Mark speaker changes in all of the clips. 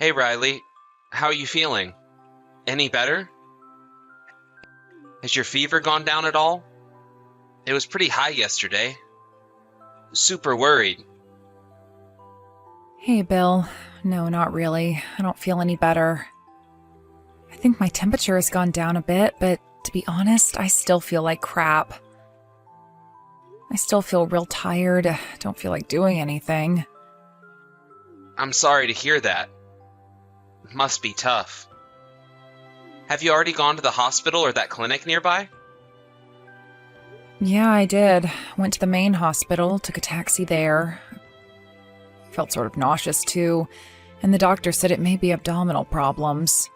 Speaker 1: Hey Riley, how are you feeling? Any better? Has your fever gone down at all? It was pretty high yesterday. Super worried.
Speaker 2: Hey, Bill. No, not really. I don't feel any better. I think my temperature has gone down a bit, but to be honest, I still feel like crap. I still feel real tired. Don't feel like doing anything.
Speaker 1: I'm sorry to hear that. Must be tough. Have you already gone to the hospital or that clinic nearby?
Speaker 2: Yeah, I did. Went to the main hospital, took a taxi there. Felt sort of nauseous too, and the doctor said it may be abdominal problems.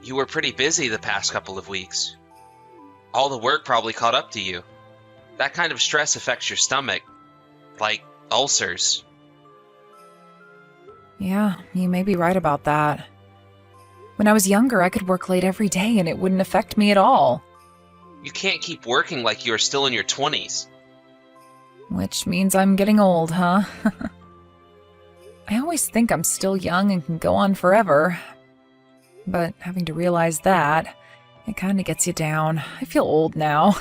Speaker 1: You were pretty busy the past couple of weeks. All the work probably caught up to you. That kind of stress affects your stomach, like ulcers.
Speaker 2: Yeah, you may be right about that. When I was younger, I could work late every day and it wouldn't affect me at all.
Speaker 1: You can't keep working like you're still in your 20s.
Speaker 2: Which means I'm getting old, huh? I always think I'm still young and can go on forever. But having to realize that, it kind of gets you down. I feel old now.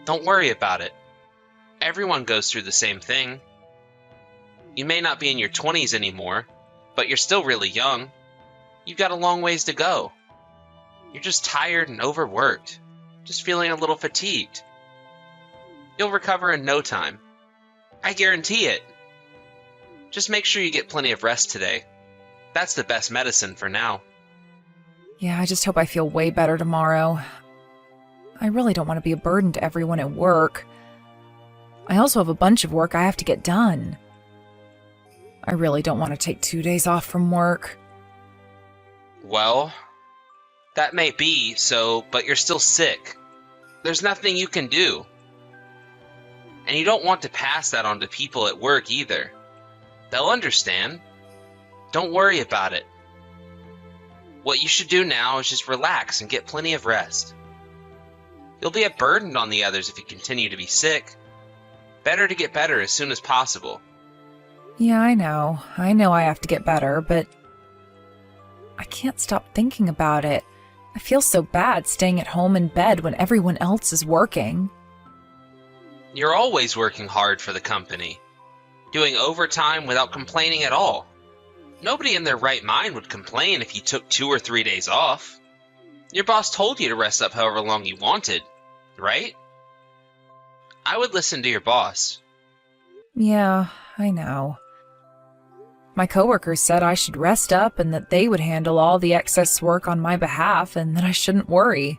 Speaker 1: Don't worry about it. Everyone goes through the same thing. You may not be in your 20s anymore, but you're still really young. You've got a long ways to go. You're just tired and overworked, just feeling a little fatigued. You'll recover in no time. I guarantee it. Just make sure you get plenty of rest today. That's the best medicine for now.
Speaker 2: Yeah, I just hope I feel way better tomorrow. I really don't want to be a burden to everyone at work. I also have a bunch of work I have to get done. I really don't want to take 2 days off from work.
Speaker 1: Well, that may be so, but you're still sick. There's nothing you can do. And you don't want to pass that on to people at work either. They'll understand. Don't worry about it. What you should do now is just relax and get plenty of rest. You'll be a burden on the others if you continue to be sick. Better to get better as soon as possible.
Speaker 2: Yeah, I know. I know I have to get better, but I can't stop thinking about it. I feel so bad staying at home in bed when everyone else is working.
Speaker 1: You're always working hard for the company, doing overtime without complaining at all. Nobody in their right mind would complain if you took 2 or 3 days off. Your boss told you to rest up however long you wanted, right? I would listen to your boss.
Speaker 2: Yeah, I know. My coworkers said I should rest up and that they would handle all the excess work on my behalf and that I shouldn't worry.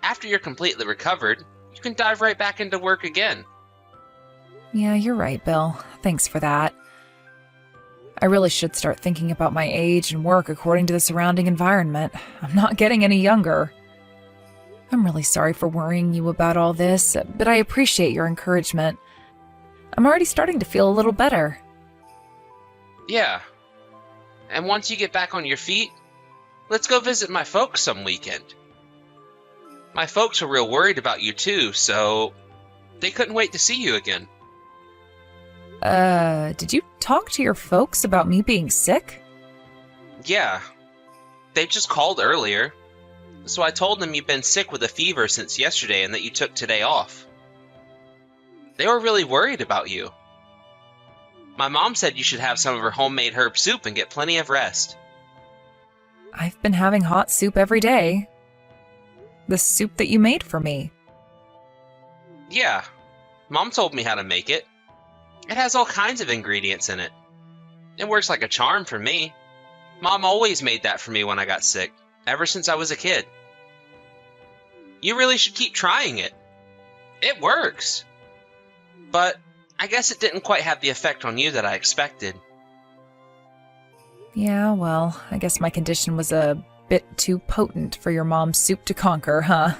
Speaker 1: After you're completely recovered, you can dive right back into work again.
Speaker 2: Yeah, you're right, Bill. Thanks for that. I really should start thinking about my age and work according to the surrounding environment. I'm not getting any younger. I'm really sorry for worrying you about all this, but I appreciate your encouragement. I'm already starting to feel a little better.
Speaker 1: Yeah. And once you get back on your feet, let's go visit my folks some weekend. My folks were real worried about you too, so they couldn't wait to see you again.
Speaker 2: Did you talk to your folks about me being sick?
Speaker 1: Yeah. They just called earlier. So I told them you've been sick with a fever since yesterday and that you took today off. They were really worried about you. My mom said you should have some of her homemade herb soup and get plenty of rest.
Speaker 2: I've been having hot soup every day. The soup that you made for me.
Speaker 1: Yeah. Mom told me how to make it. It has all kinds of ingredients in it. It works like a charm for me. Mom always made that for me when I got sick, ever since I was a kid. You really should keep trying it. It works. But I guess it didn't quite have the effect on you that I expected.
Speaker 2: Yeah, well, I guess my condition was a bit too potent for your mom's soup to conquer, huh?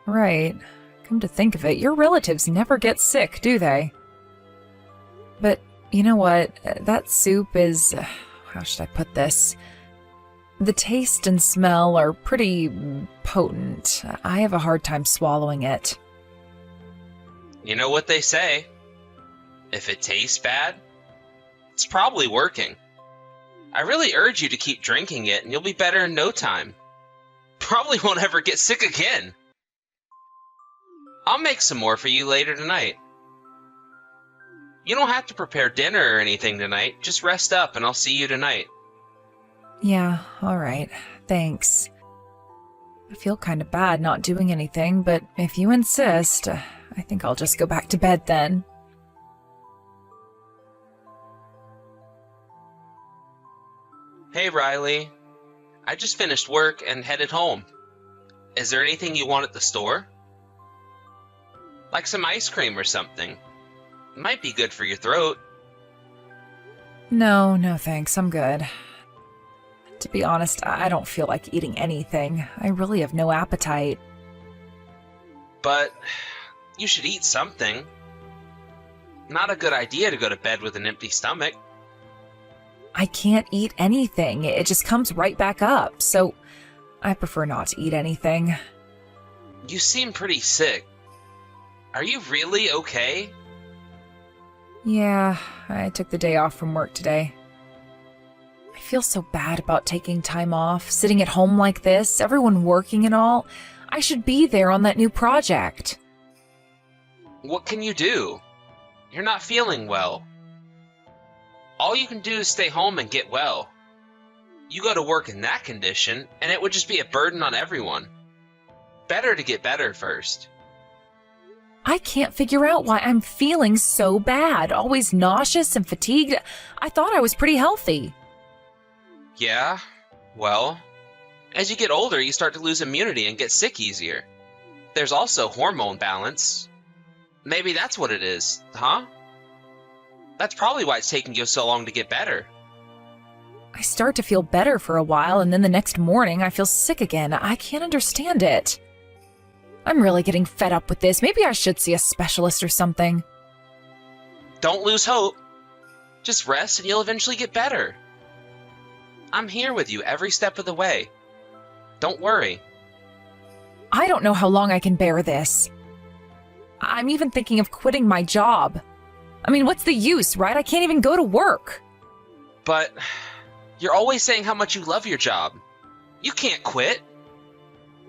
Speaker 2: Right. Come to think of it, your relatives never get sick, do they? But you know what? That soup is... how should I put this? The taste and smell are pretty potent. I have a hard time swallowing it.
Speaker 1: You know what they say? If it tastes bad, it's probably working. I really urge you to keep drinking it and you'll be better in no time. Probably won't ever get sick again. I'll make some more for you later tonight. You don't have to prepare dinner or anything tonight. Just rest up and I'll see you tonight.
Speaker 2: Yeah, alright. Thanks. I feel kind of bad not doing anything, but if you insist, I think I'll just go back to bed then.
Speaker 1: Hey, Riley. I just finished work and headed home. Is there anything you want at the store? Like some ice cream or something. It might be good for your throat.
Speaker 2: No, thanks. I'm good. To be honest, I don't feel like eating anything. I really have no appetite.
Speaker 1: But you should eat something. Not a good idea to go to bed with an empty stomach.
Speaker 2: I can't eat anything. It just comes right back up, so I prefer not to eat anything.
Speaker 1: You seem pretty sick. Are you really okay?
Speaker 2: Yeah, I took the day off from work today. I feel so bad about taking time off, sitting at home like this, everyone working and all. I should be there on that new project.
Speaker 1: What can you do? You're not feeling well. All you can do is stay home and get well. You go to work in that condition, and it would just be a burden on everyone. Better to get better first.
Speaker 2: I can't figure out why I'm feeling so bad, always nauseous and fatigued. I thought I was pretty healthy.
Speaker 1: Yeah, well, as you get older, you start to lose immunity and get sick easier. There's also hormone balance. Maybe that's what it is, huh? That's probably why it's taking you so long to get better.
Speaker 2: I start to feel better for a while, and then the next morning I feel sick again. I can't understand it. I'm really getting fed up with this. Maybe I should see a specialist or something.
Speaker 1: Don't lose hope. Just rest and you'll eventually get better. I'm here with you every step of the way. Don't worry.
Speaker 2: I don't know how long I can bear this. I'm even thinking of quitting my job. I mean, what's the use, right? I can't even go to work.
Speaker 1: But you're always saying how much you love your job. You can't quit.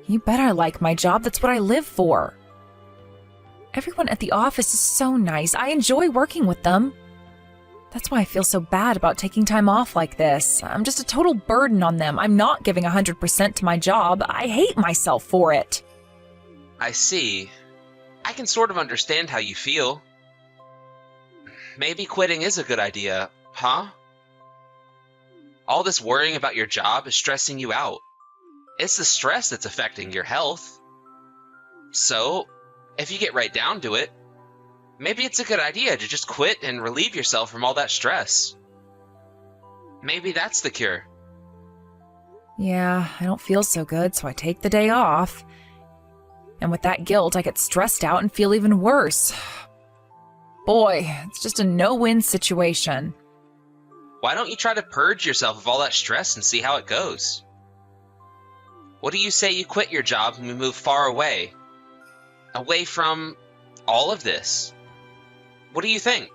Speaker 2: You bet I like my job. That's what I live for. Everyone at the office is so nice. I enjoy working with them. That's why I feel so bad about taking time off like this. I'm just a total burden on them. I'm not giving 100% to my job. I hate myself for it.
Speaker 1: I see. I can sort of understand how you feel. Maybe quitting is a good idea, huh? All this worrying about your job is stressing you out. It's the stress that's affecting your health. So, if you get right down to it, maybe it's a good idea to just quit and relieve yourself from all that stress. Maybe that's the cure.
Speaker 2: Yeah, I don't feel so good, so I take the day off. And with that guilt, I get stressed out and feel even worse. Boy, it's just a no-win situation.
Speaker 1: Why don't you try to purge yourself of all that stress and see how it goes? What do you say you quit your job and we move far away? Away from all of this? What do you think?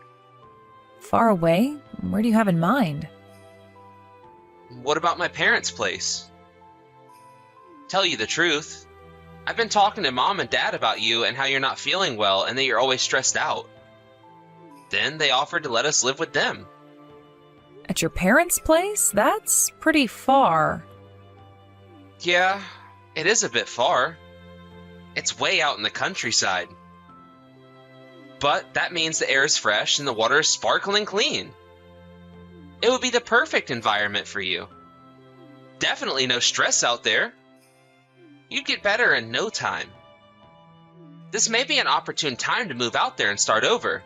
Speaker 2: Far away? Where do you have in mind?
Speaker 1: What about my parents' place? Tell you the truth, I've been talking to Mom and Dad about you and how you're not feeling well and that you're always stressed out. Then they offered to let us live with them.
Speaker 2: At your parents' place? That's pretty far.
Speaker 1: Yeah, it is a bit far. It's way out in the countryside. But that means the air is fresh and the water is sparkling clean. It would be the perfect environment for you. Definitely no stress out there. You'd get better in no time. This may be an opportune time to move out there and start over.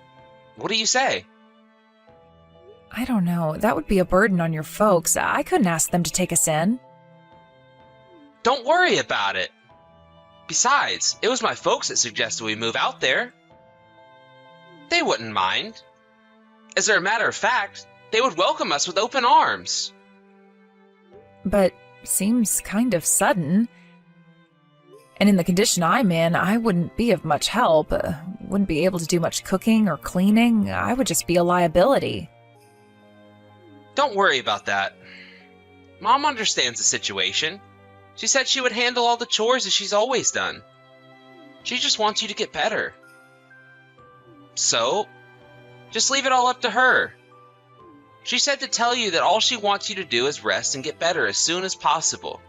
Speaker 1: What do you say?
Speaker 2: I don't know. That would be a burden on your folks. I couldn't ask them to take us in.
Speaker 1: Don't worry about it. Besides, it was my folks that suggested we move out there. They wouldn't mind. As a matter of fact, they would welcome us with open arms.
Speaker 2: But seems kind of sudden. And in the condition I'm in, I wouldn't be of much help. Wouldn't be able to do much cooking or cleaning. I would just be a liability.
Speaker 1: Don't worry about that. Mom understands the situation. She said she would handle all the chores as she's always done. She just wants you to get better. So, just leave it all up to her. She said to tell you that all she wants you to do is rest and get better as soon as possible.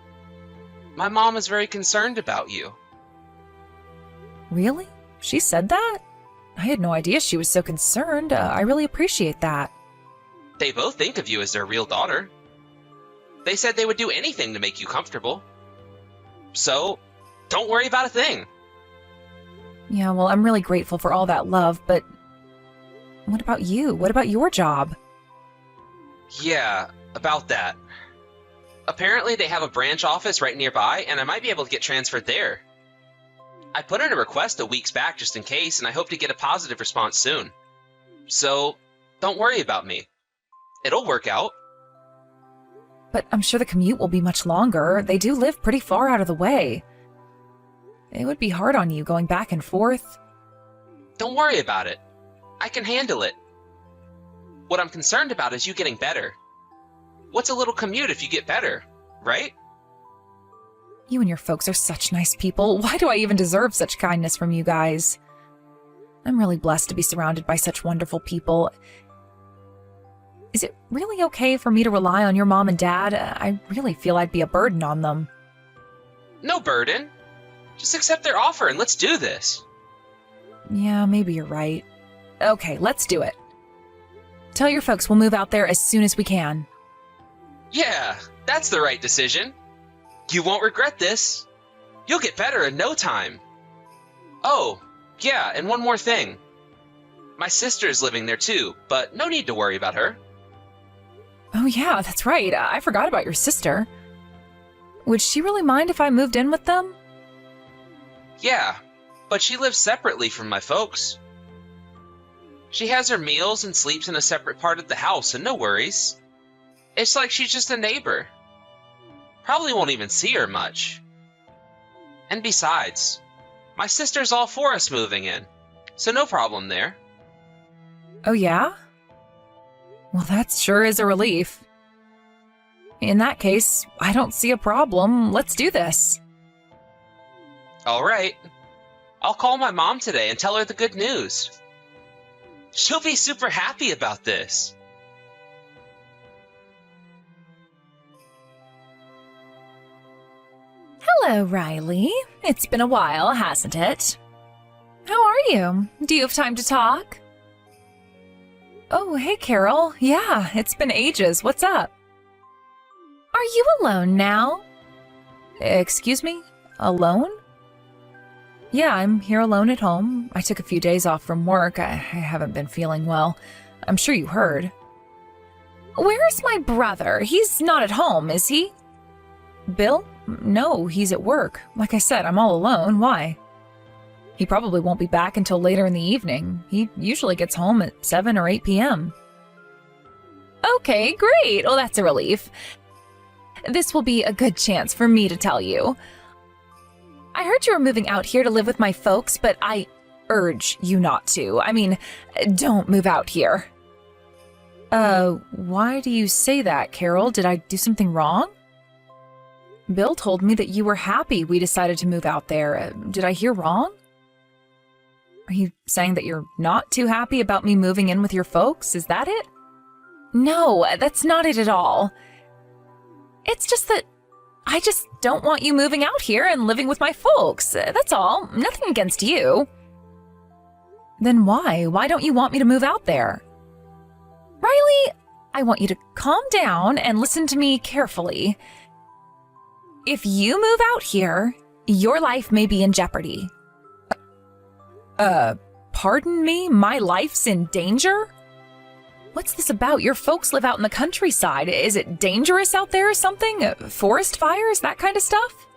Speaker 1: My mom is very concerned about you.
Speaker 2: Really? She said that? I had no idea she was so concerned. I really appreciate that.
Speaker 1: They both think of you as their real daughter. They said they would do anything to make you comfortable. So, don't worry about a thing.
Speaker 2: Yeah, well, I'm really grateful for all that love, but what about you? What about your job?
Speaker 1: Yeah, about that. Apparently they have a branch office right nearby, and I might be able to get transferred there. I put in a request a weeks back just in case, and I hope to get a positive response soon. So, don't worry about me. It'll work out.
Speaker 2: But I'm sure the commute will be much longer. They do live pretty far out of the way. It would be hard on you going back and forth.
Speaker 1: Don't worry about it. I can handle it. What I'm concerned about is you getting better. What's a little commute if you get better, right?
Speaker 2: You and your folks are such nice people. Why do I even deserve such kindness from you guys? I'm really blessed to be surrounded by such wonderful people. Is it really okay for me to rely on your mom and dad? I really feel I'd be a burden on them.
Speaker 1: No burden. Just accept their offer and let's do this.
Speaker 2: Yeah, maybe you're right. Okay, let's do it. Tell your folks we'll move out there as soon as we can.
Speaker 1: Yeah, that's the right decision. You won't regret this. You'll get better in no time. Oh, yeah, and one more thing. My sister's living there too, but no need to worry about her.
Speaker 2: Oh yeah, that's right. I forgot about your sister. Would she really mind if I moved in with them?
Speaker 1: Yeah, but she lives separately from my folks. She has her meals and sleeps in a separate part of the house, and no worries. It's like she's just a neighbor. Probably won't even see her much. And besides, my sister's all for us moving in, so no problem there.
Speaker 2: Oh yeah? Well, that sure is a relief. In that case, I don't see a problem. Let's do this.
Speaker 1: All right. I'll call my mom today and tell her the good news. She'll be super happy about this.
Speaker 2: Hello, Riley. It's been a while, hasn't it? How are you? Do you have time to talk? Oh, hey, Carol. Yeah, it's been ages. What's up? Are you alone now? Excuse me? Alone? Yeah, I'm here alone at home. I took a few days off from work. I haven't been feeling well. I'm sure you heard. Where's my brother? He's not at home, is he? Bill? No, he's at work. Like I said, I'm all alone. Why? He probably won't be back until later in the evening. He usually gets home at 7 or 8 p.m. Okay, great. Well, that's a relief. This will be a good chance for me to tell you. I heard you were moving out here to live with my folks, but I urge you not to. I mean, don't move out here. Why do you say that, Carol? Did I do something wrong? Bill told me that you were happy we decided to move out there. Did I hear wrong? Are you saying that you're not too happy about me moving in with your folks? Is that it? No, that's not it at all. It's just that I just don't want you moving out here and living with my folks. That's all. Nothing against you. Then why? Why don't you want me to move out there? Riley, I want you to calm down and listen to me carefully. If you move out here, your life may be in jeopardy. Pardon me? My life's in danger? What's this about? Your folks live out in the countryside. Is it dangerous out there or something? Forest fires? That kind of stuff?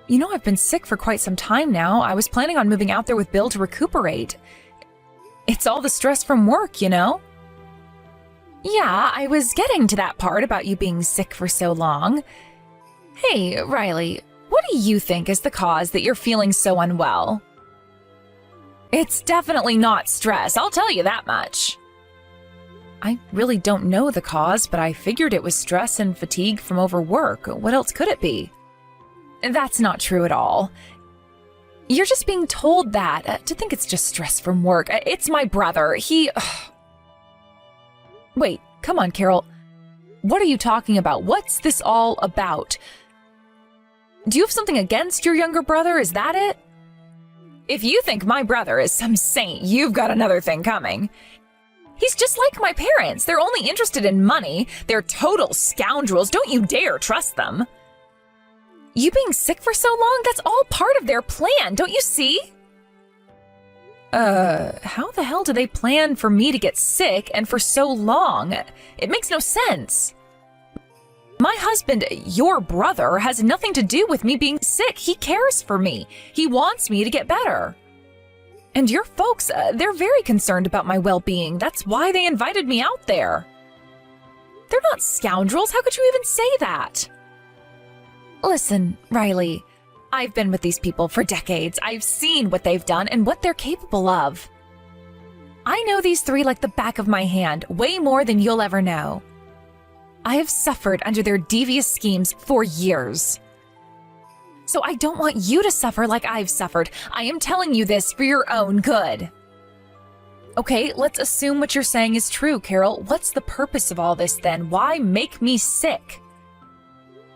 Speaker 2: You know, I've been sick for quite some time now. I was planning on moving out there with Bill to recuperate. It's all the stress from work, you know? Yeah, I was getting to that part about you being sick for so long. Hey, Riley, what do you think is the cause that you're feeling so unwell? It's definitely not stress, I'll tell you that much. I really don't know the cause, but I figured it was stress and fatigue from overwork. What else could it be? That's not true at all. You're just being told that, to think it's just stress from work. It's my brother. Wait, come on, Carol. What are you talking about? What's this all about? Do you have something against your younger brother? Is that it? If you think my brother is some saint, you've got another thing coming. He's just like my parents. They're only interested in money. They're total scoundrels. Don't you dare trust them. You being sick for so long, that's all part of their plan, don't you see? How the hell do they plan for me to get sick and for so long? It makes no sense. My husband, your brother, has nothing to do with me being sick. He cares for me. He wants me to get better. And your folks, they're very concerned about my well-being. That's why they invited me out there. They're not scoundrels. How could you even say that? Listen, Riley, I've been with these people for decades. I've seen what they've done and what they're capable of. I know these three like the back of my hand, way more than you'll ever know. I have suffered under their devious schemes for years. So I don't want you to suffer like I've suffered. I am telling you this for your own good. Okay, let's assume what you're saying is true, Carol. What's the purpose of all this then? Why make me sick?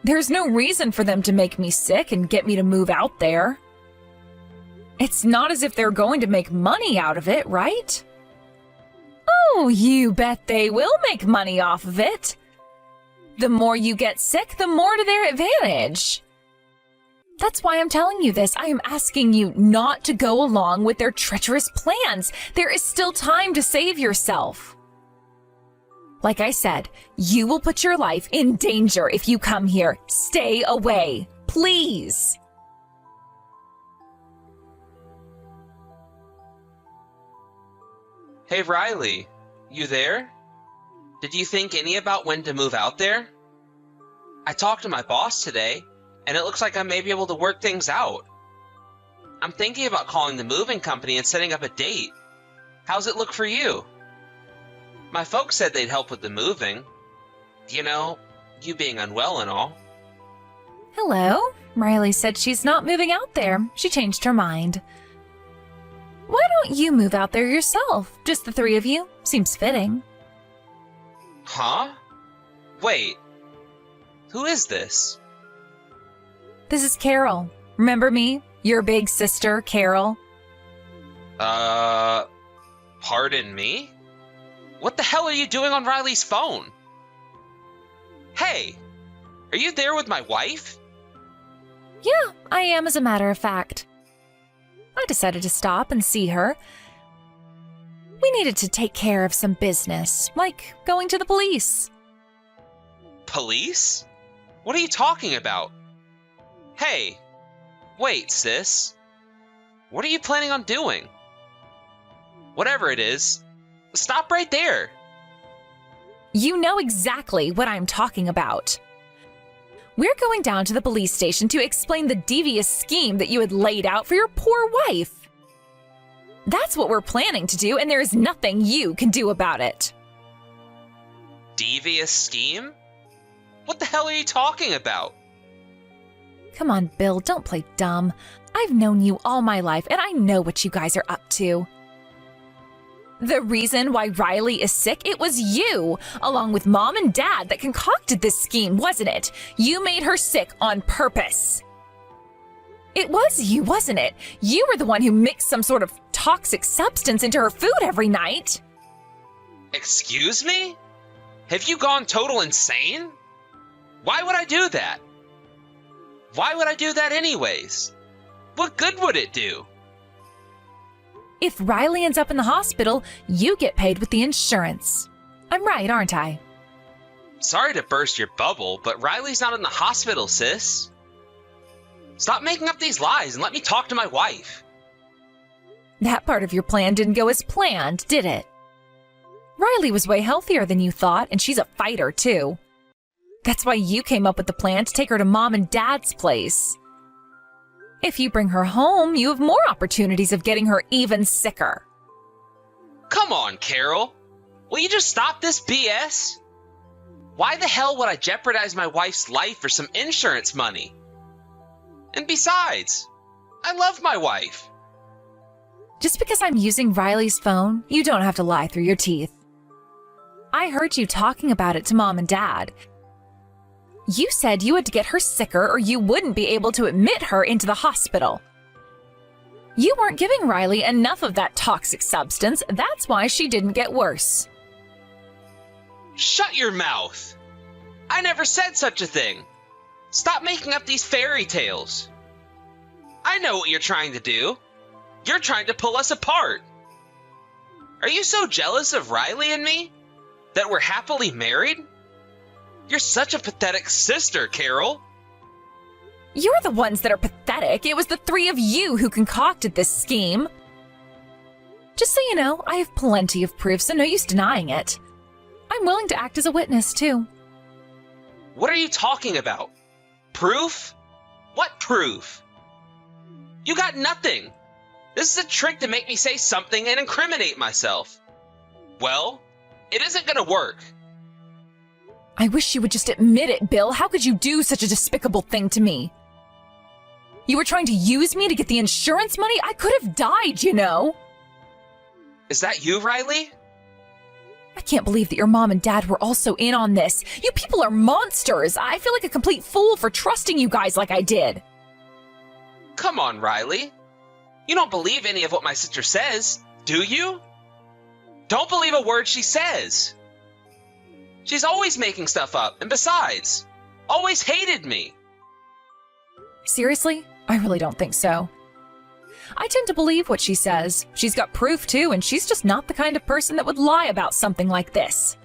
Speaker 2: There's no reason for them to make me sick and get me to move out there. It's not as if they're going to make money out of it, right? Oh, you bet they will make money off of it. The more you get sick, the more to their advantage. That's why I'm telling you this. I am asking you not to go along with their treacherous plans. There is still time to save yourself. Like I said, you will put your life in danger if you come here. Stay away, please.
Speaker 1: Hey, Riley, you there? Did you think any about when to move out there? I talked to my boss today, and it looks like I may be able to work things out. I'm thinking about calling the moving company and setting up a date. How's it look for you? My folks said they'd help with the moving. You know, you being unwell and all.
Speaker 2: Hello. Riley said she's not moving out there. She changed her mind. Why don't you move out there yourself? Just the three of you. Seems fitting.
Speaker 1: Huh? Wait. Who is this?
Speaker 2: This is Carol. Remember me? Your big sister, Carol.
Speaker 1: Pardon me? What the hell are you doing on Riley's phone? Hey, are you there with my wife?
Speaker 2: Yeah, I am, as a matter of fact. I decided to stop and see her. We needed to take care of some business, like going to the police.
Speaker 1: Police? What are you talking about? Hey, wait, sis. What are you planning on doing? Whatever it is, stop right there.
Speaker 2: You know exactly what I'm talking about. We're going down to the police station to explain the devious scheme that you had laid out for your poor wife. That's what we're planning to do, and there is nothing you can do about it.
Speaker 1: Devious scheme? What the hell are you talking about?
Speaker 2: Come on, Bill, don't play dumb. I've known you all my life, and I know what you guys are up to. The reason why Riley is sick, it was you, along with Mom and Dad, that concocted this scheme, wasn't it? You made her sick on purpose. It was you, wasn't it? You were the one who mixed some sort of toxic substance into her food every night.
Speaker 1: Excuse me? Have you gone total insane? Why would I do that? Why would I do that anyways? What good would it do?
Speaker 2: If Riley ends up in the hospital, you get paid with the insurance. I'm right, aren't I?
Speaker 1: Sorry to burst your bubble, but Riley's not in the hospital, sis. Stop making up these lies and let me talk to my wife.
Speaker 2: That part of your plan didn't go as planned, did it? Riley was way healthier than you thought, and she's a fighter, too. That's why you came up with the plan to take her to Mom and Dad's place. If you bring her home, you have more opportunities of getting her even sicker.
Speaker 1: Come on, Carol. Will you just stop this BS? Why the hell would I jeopardize my wife's life for some insurance money? And besides, I love my wife.
Speaker 2: Just because I'm using Riley's phone, you don't have to lie through your teeth. I heard you talking about it to Mom and Dad. You said you had to get her sicker or you wouldn't be able to admit her into the hospital. You weren't giving Riley enough of that toxic substance. That's why she didn't get worse.
Speaker 1: Shut your mouth. I never said such a thing. Stop making up these fairy tales. I know what you're trying to do. You're trying to pull us apart. Are you so jealous of Riley and me that we're happily married? You're such a pathetic sister, Carol.
Speaker 2: You're the ones that are pathetic. It was the three of you who concocted this scheme. Just so you know, I have plenty of proof, so no use denying it. I'm willing to act as a witness, too.
Speaker 1: What are you talking about? Proof? What proof? You got nothing. This is a trick to make me say something and incriminate myself. Well, it isn't gonna work.
Speaker 2: I wish you would just admit it, Bill. How could you do such a despicable thing to me? You were trying to use me to get the insurance money? I could have died, you know.
Speaker 1: Is that you, Riley?
Speaker 2: I can't believe that your mom and dad were also in on this. You people are monsters. I feel like a complete fool for trusting you guys like I did.
Speaker 1: Come on, Riley. You don't believe any of what my sister says, do you? Don't believe a word she says. She's always making stuff up, and besides, always hated me.
Speaker 2: Seriously? I really don't think so. I tend to believe what she says. She's got proof too, and she's just not the kind of person that would lie about something like this.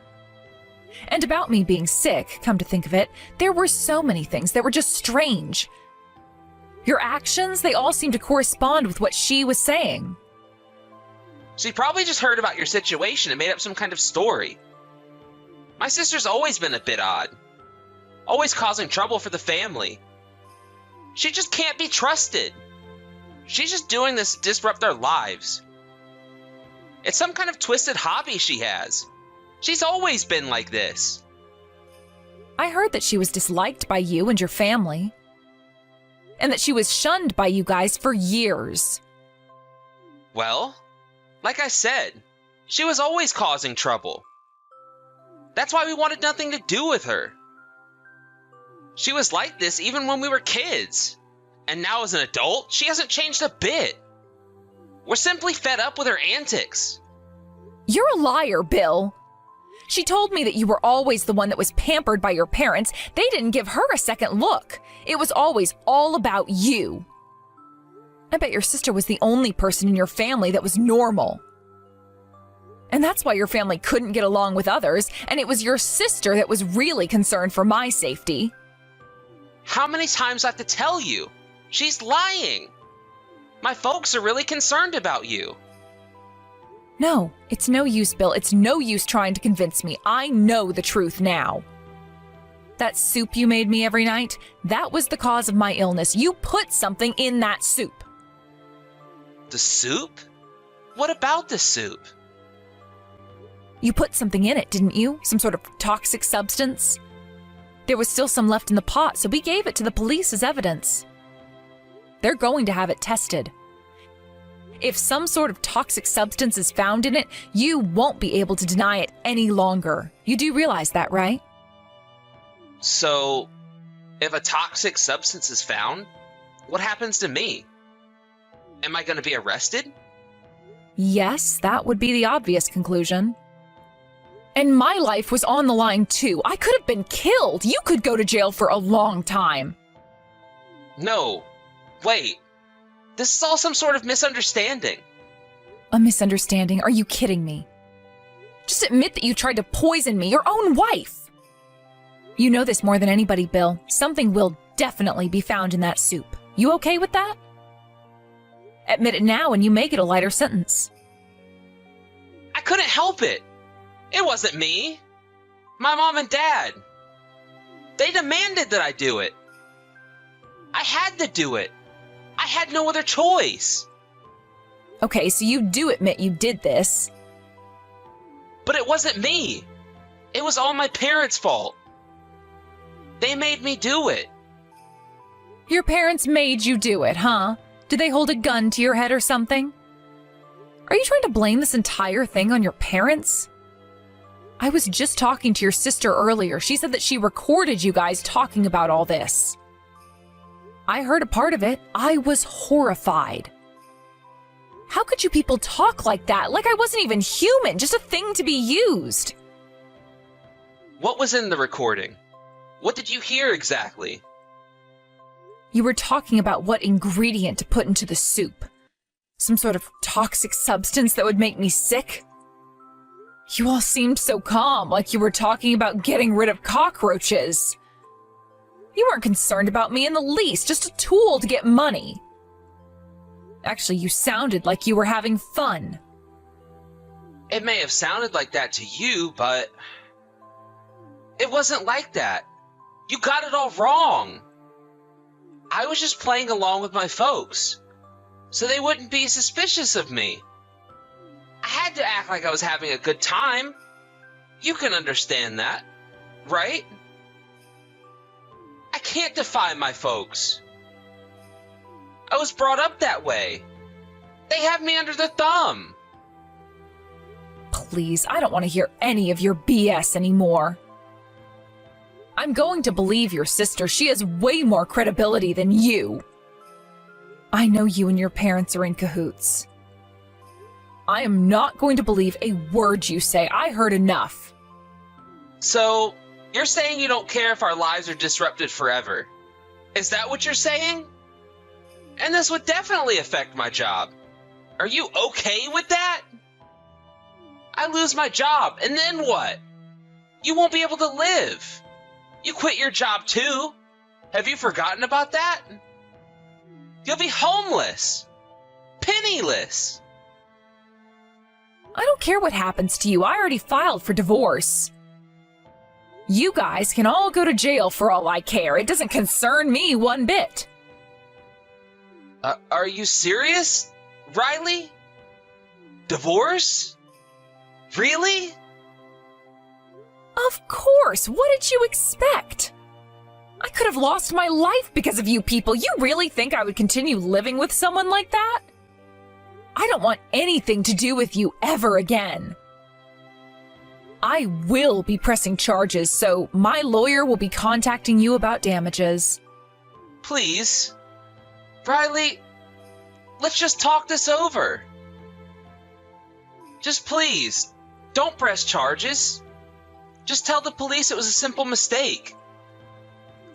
Speaker 2: And about me being sick, come to think of it, there were so many things that were just strange. Your actions, they all seem to correspond with what she was saying.
Speaker 1: She probably just heard about your situation and made up some kind of story. My sister's always been a bit odd. Always causing trouble for the family. She just can't be trusted. She's just doing this to disrupt our lives. It's some kind of twisted hobby she has. She's always been like this.
Speaker 2: I heard that she was disliked by you and your family. And that she was shunned by you guys for years.
Speaker 1: Well, like I said, she was always causing trouble. That's why we wanted nothing to do with her. She was like this even when we were kids. And now as an adult, she hasn't changed a bit. We're simply fed up with her antics.
Speaker 2: You're a liar, Bill. She told me that you were always the one that was pampered by your parents. They didn't give her a second look. It was always all about you. I bet your sister was the only person in your family that was normal. And that's why your family couldn't get along with others, and it was your sister that was really concerned for my safety.
Speaker 1: How many times do I have to tell you? She's lying. My folks are really concerned about you.
Speaker 2: No, it's no use, Bill. It's no use trying to convince me. I know the truth now. That soup you made me every night, that was the cause of my illness. You put something in that soup.
Speaker 1: The soup? What about the soup?
Speaker 2: You put something in it, didn't you? Some sort of toxic substance? There was still some left in the pot, so we gave it to the police as evidence. They're going to have it tested. If some sort of toxic substance is found in it, you won't be able to deny it any longer. You do realize that, right?
Speaker 1: So, if a toxic substance is found, what happens to me? Am I going to be arrested?
Speaker 2: Yes, that would be the obvious conclusion. And my life was on the line too. I could have been killed. You could go to jail for a long time.
Speaker 1: No. Wait. This is all some sort of misunderstanding.
Speaker 2: A misunderstanding? Are you kidding me? Just admit that you tried to poison me, your own wife. You know this more than anybody, Bill. Something will definitely be found in that soup. You okay with that? Admit it now and you may get a lighter sentence.
Speaker 1: I couldn't help it. It wasn't me. My mom and dad. They demanded that I do it. I had to do it. I had no other choice.
Speaker 2: Okay, so you do admit you did this.
Speaker 1: But it wasn't me. It was all my parents' fault. They made me do it.
Speaker 2: Your parents made you do it, huh? Did they hold a gun to your head or something? Are you trying to blame this entire thing on your parents? I was just talking to your sister earlier. She said that she recorded you guys talking about all this. I heard a part of it. I was horrified. How could you people talk like that? Like I wasn't even human, just a thing to be used.
Speaker 1: What was in the recording? What did you hear exactly?
Speaker 2: You were talking about what ingredient to put into the soup. Some sort of toxic substance that would make me sick? You all seemed so calm, like you were talking about getting rid of cockroaches. You weren't concerned about me in the least, just a tool to get money. Actually, you sounded like you were having fun.
Speaker 1: It may have sounded like that to you, but it wasn't like that. You got it all wrong. I was just playing along with my folks, so they wouldn't be suspicious of me. I had to act like I was having a good time. You can understand that, right? I can't defy my folks. I was brought up that way. They have me under their thumb.
Speaker 2: Please, I don't want to hear any of your BS anymore. I'm going to believe your sister. She has way more credibility than you. I know you and your parents are in cahoots. I am not going to believe a word you say. I heard enough.
Speaker 1: So, you're saying you don't care if our lives are disrupted forever? Is that what you're saying? And this would definitely affect my job. Are you okay with that? I lose my job, and then what? You won't be able to live. You quit your job too. Have you forgotten about that? You'll be homeless. Penniless.
Speaker 2: I don't care what happens to you. I already filed for divorce. You guys can all go to jail for all I care. It doesn't concern me one bit.
Speaker 1: Are you serious, Riley? Divorce? Really?
Speaker 2: Of course. What did you expect? I could have lost my life because of you people. You really think I would continue living with someone like that? I don't want anything to do with you ever again. I will be pressing charges, so my lawyer will be contacting you about damages.
Speaker 1: Please. Riley, let's just talk this over. Just please, don't press charges. Just tell the police it was a simple mistake.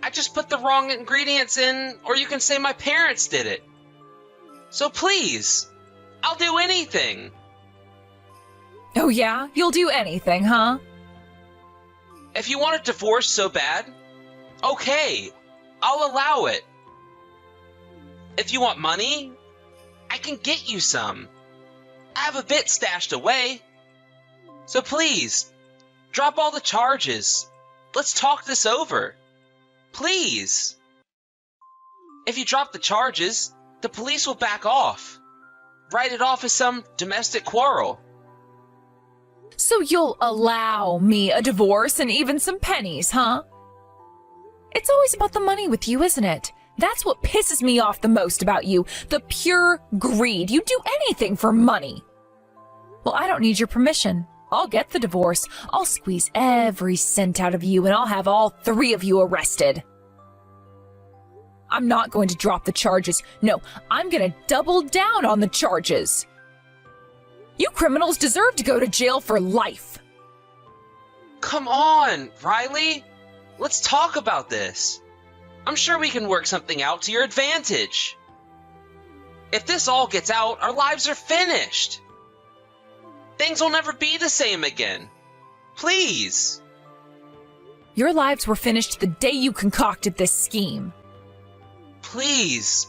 Speaker 1: I just put the wrong ingredients in, or you can say my parents did it. So please, I'll do anything.
Speaker 2: Oh yeah? You'll do anything, huh?
Speaker 1: If you want a divorce so bad, okay, I'll allow it. If you want money, I can get you some. I have a bit stashed away. So please, drop all the charges. Let's talk this over. Please. If you drop the charges, the police will back off. Write it off as some domestic quarrel.
Speaker 2: So you'll allow me a divorce and even some pennies, huh? It's always about the money with you, isn't it? That's what pisses me off the most about you. The pure greed. You do anything for money. Well, I don't need your permission. I'll get the divorce. I'll squeeze every cent out of you and I'll have all 3 of you arrested. I'm not going to drop the charges. No, I'm going to double down on the charges. You criminals deserve to go to jail for life.
Speaker 1: Come on, Riley. Let's talk about this. I'm sure we can work something out to your advantage. If this all gets out, our lives are finished. Things will never be the same again. Please.
Speaker 2: Your lives were finished the day you concocted this scheme.
Speaker 1: Please.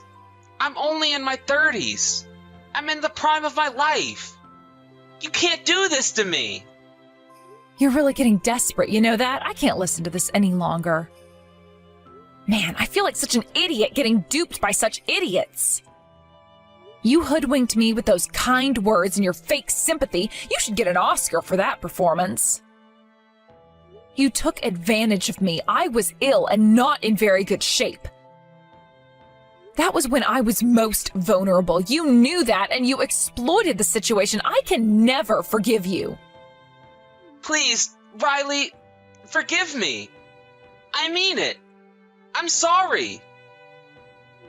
Speaker 1: I'm only in my 30s. I'm in the prime of my life. You can't do this to me.
Speaker 2: You're really getting desperate, you know that? I can't listen to this any longer. Man, I feel like such an idiot getting duped by such idiots. You hoodwinked me with those kind words and your fake sympathy. You should get an Oscar for that performance. You took advantage of me. I was ill and not in very good shape. That was when I was most vulnerable. You knew that and you exploited the situation. I can never forgive you.
Speaker 1: Please, Riley, forgive me. I mean it. I'm sorry.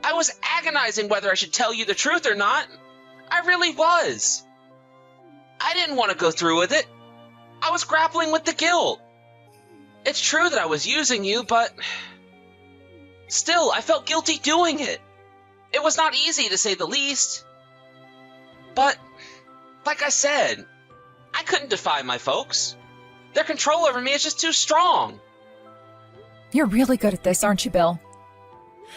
Speaker 1: I was agonizing whether I should tell you the truth or not. I really was. I didn't want to go through with it. I was grappling with the guilt. It's true that I was using you, but still, I felt guilty doing it. It was not easy, to say the least. But, like I said, I couldn't defy my folks. Their control over me is just too strong.
Speaker 2: You're really good at this, aren't you, Bill?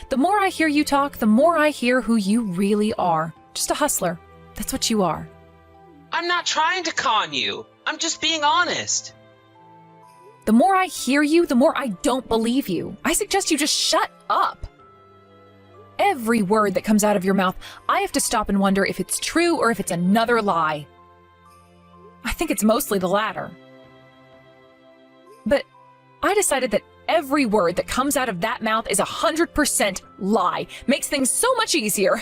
Speaker 2: The more I hear you talk, the more I hear who you really are. Just a hustler. That's what you are.
Speaker 1: I'm not trying to con you. I'm just being honest.
Speaker 2: The more I hear you, the more I don't believe you. I suggest you just shut up. Every word that comes out of your mouth, I have to stop and wonder if it's true or if it's another lie. I think it's mostly the latter. But I decided that every word that comes out of that mouth is 100% lie. Makes things so much easier.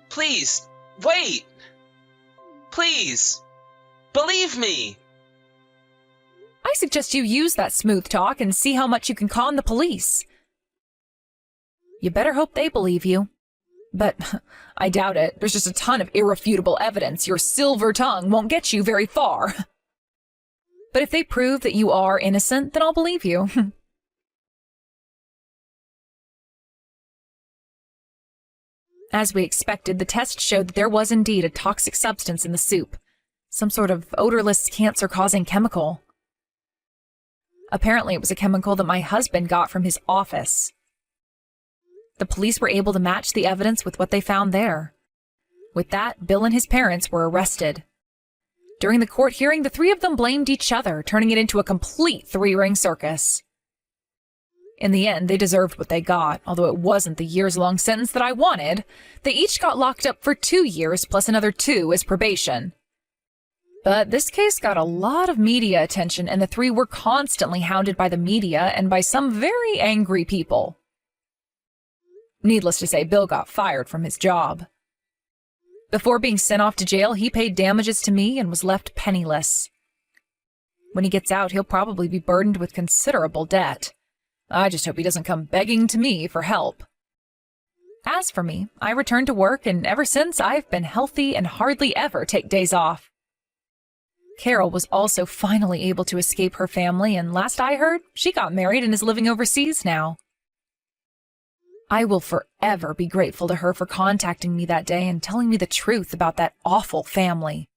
Speaker 1: Please, wait. Please, believe me.
Speaker 2: I suggest you use that smooth talk and see how much you can con the police. You better hope they believe you. But I doubt it. There's just a ton of irrefutable evidence. Your silver tongue won't get you very far. But if they prove that you are innocent, then I'll believe you. As we expected, the test showed that there was indeed a toxic substance in the soup. Some sort of odorless, cancer-causing chemical. Apparently, it was a chemical that my husband got from his office. The police were able to match the evidence with what they found there. With that, Bill and his parents were arrested. During the court hearing, the three of them blamed each other, turning it into a complete three-ring circus. In the end, they deserved what they got, although it wasn't the years-long sentence that I wanted. They each got locked up for 2 years, plus another 2 as probation. But this case got a lot of media attention, and the three were constantly hounded by the media and by some very angry people. Needless to say, Bill got fired from his job. Before being sent off to jail, he paid damages to me and was left penniless. When he gets out, he'll probably be burdened with considerable debt. I just hope he doesn't come begging to me for help. As for me, I returned to work, and ever since, I've been healthy and hardly ever take days off. Carol was also finally able to escape her family, and last I heard, she got married and is living overseas now. I will forever be grateful to her for contacting me that day and telling me the truth about that awful family.